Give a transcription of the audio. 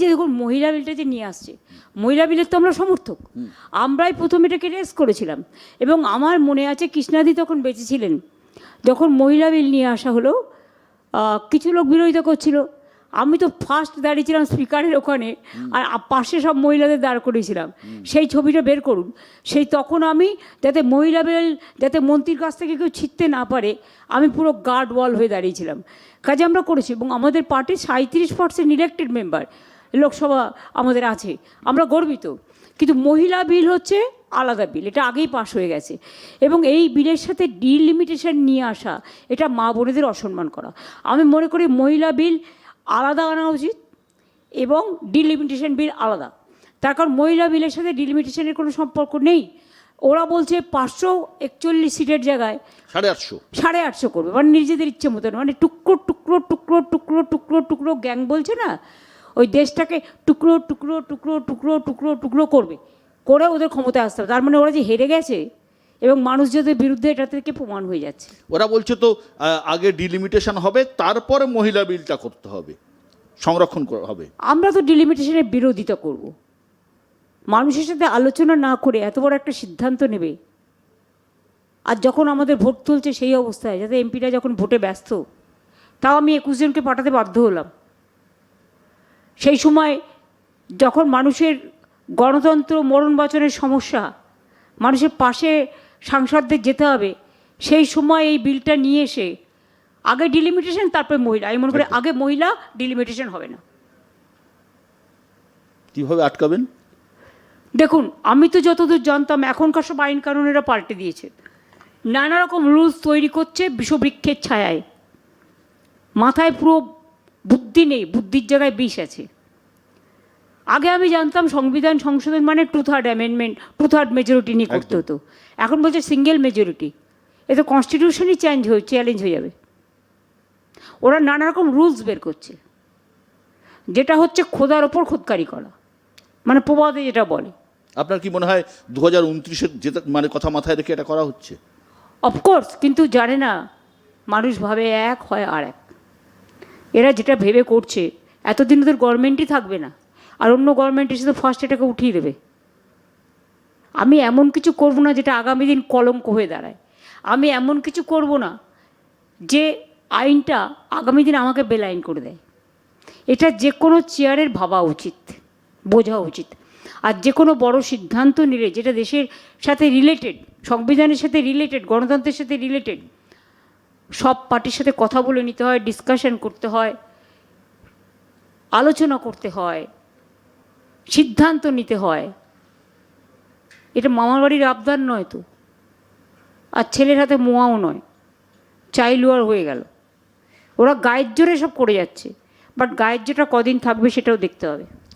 যে দেখুন মহিলা বিলটা যে নিয়ে আসছে, মহিলা বিলের তো আমরা সমর্থক, আমরাই প্রথম এটাকে রেস করেছিলাম। এবং আমার মনে আছে কৃষ্ণাদি তখন বেঁচে ছিলেন, যখন মহিলা বিল নিয়ে আসা হলো কিছু লোক বিরোধিতা করছিল, আমি তো ফার্স্ট দাঁড়িয়েছিলাম স্পিকারের ওখানে, আর পাশে সব মহিলাদের দাঁড় করিয়েছিলাম। সেই ছবিটা বের করুন। সেই তখন আমি যাতে মহিলা বিল যাতে মন্ত্রীর কাছ থেকে কেউ ছিঁড়তে না পারে, আমি পুরো গার্ড ওয়াল হয়ে দাঁড়িয়েছিলাম। কাজে আমরা করেছি, এবং আমাদের পার্টির 37% ইলেক্টেড মেম্বার লোকসভা আমাদের আছে, আমরা গর্বিত। কিন্তু মহিলা বিল হচ্ছে আলাদা বিল, এটা আগেই পাশ হয়ে গেছে। এবং এই বিলের সাথে ডিলিমিটেশন নিয়ে আসা, এটা মা বোনেদের অসম্মান করা। আমি মনে করি মহিলা বিল আলাদা আনা উচিত এবং ডিলিমিটেশন বিল আলাদা। তার কারণ মহিলা বিলের সাথে ডিলিমিটেশনের কোনো সম্পর্ক নেই। ওরা বলছে 541 সিটের জায়গায় 850 করবে, মানে নিজেদের ইচ্ছে মতন, মানে টুকরো টুকরো টুকরো টুকরো টুকরো টুকরো গ্যাং বলছে না, ওই দেশটাকে টুকরো টুকরো টুকরো টুকরো টুকরো টুকরো করবে, করে ওদের ক্ষমতায় আসতে হবে। তার মানে ওরা যে হেরে গেছে এবং মানুষ যাদের বিরুদ্ধে এটা থেকে প্রমাণ হয়ে যাচ্ছে। ওরা বলছে তো আগে ডিলিমিটেশন হবে, তারপরে মহিলা বিলটা করতে হবে, সংরক্ষণ হবে। আমরা তো ডিলিমিটেশনের বিরোধিতা করব। মানুষের সাথে আলোচনা না করে এত বড় একটা সিদ্ধান্ত নেবে, আর যখন আমাদের ভোট তুলছে সেই অবস্থায়, যাতে এমপিরা যখন ভোটে ব্যস্ত, তাও আমি 21 জনকে পাঠাতে বাধ্য হলাম। সেই সময় যখন মানুষের গণতন্ত্র মরণ বাঁচানোর সমস্যা, মানুষের পাশে সাংসদদের যেতে হবে, সেই সময় এই বিলটা নিয়ে এসে আগে ডিলিমিটেশন তারপরে মহিলা, আমি মনে করি আগে মহিলা, ডিলিমিটেশন হবে না। কীভাবে আটকাবেন? দেখুন, আমি তো যতদূর জানতাম এখনকার সব আইন কানুনেরা পাল্টে দিয়েছে, নানা রকম রুলস তৈরি করছে বিষবৃক্ষের ছায়ায়। মাথায় পুরো বুদ্ধি নেই, বুদ্ধির জায়গায় বিষ আছে। আগে আমি জানতাম সংবিধান সংশোধন মানে 2/3 অ্যামেন্ডমেন্ট, 2/3 মেজরিটি নিয়ে করতে হতো। এখন বলছে সিঙ্গেল মেজরিটি, এ তো কনস্টিটিউশনই চ্যালেঞ্জ হয়ে যাবে। ওরা নানা রকম রুলস বের করছে, যেটা হচ্ছে খোদার ওপর খোদকারি করা, মানে প্রবাদে যেটা বলে। আপনার কি মনে হয় 2029-এর যেটা মানে কথা মাথায় রেখে এটা করা হচ্ছে? অফকোর্স, কিন্তু জানে না মানুষ ভাবে এক হয় আর এক। এরা যেটা ভেবে করছে, এতদিন ওদের গভর্নমেন্টই থাকবে না, আর অন্য গভর্নমেন্ট এসে তো ফার্স্ট এটাকে উঠিয়ে দেবে। আমি এমন কিছু করব না যেটা আগামী দিন কলঙ্ক হয়ে দাঁড়ায়। আমি এমন কিছু করব না যে আইনটা আগামী দিন আমাকে বেলাইন করে দেয়। এটা যে কোনো চেয়ারের ভাবা উচিত, বোঝা উচিত। আর যে কোনো বড় সিদ্ধান্ত নিলে যেটা দেশের সাথে রিলেটেড, সংবিধানের সাথে রিলেটেড, গণতন্ত্রের সাথে রিলেটেড, সব পার্টির সাথে কথা বলে নিতে হয়, ডিসকাশন করতে হয়, আলোচনা করতে হয়, সিদ্ধান্ত নিতে হয়। এটা মামার বাড়ির আবদার নয় তো, আর ছেলের হাতে মোয়াও নয়, চাইলুয়ার হয়ে গেল। ওরা গায়ের জোরে সব করে যাচ্ছে, বাট গায়ের জোরটা কদিন থাকবে সেটাও দেখতে হবে।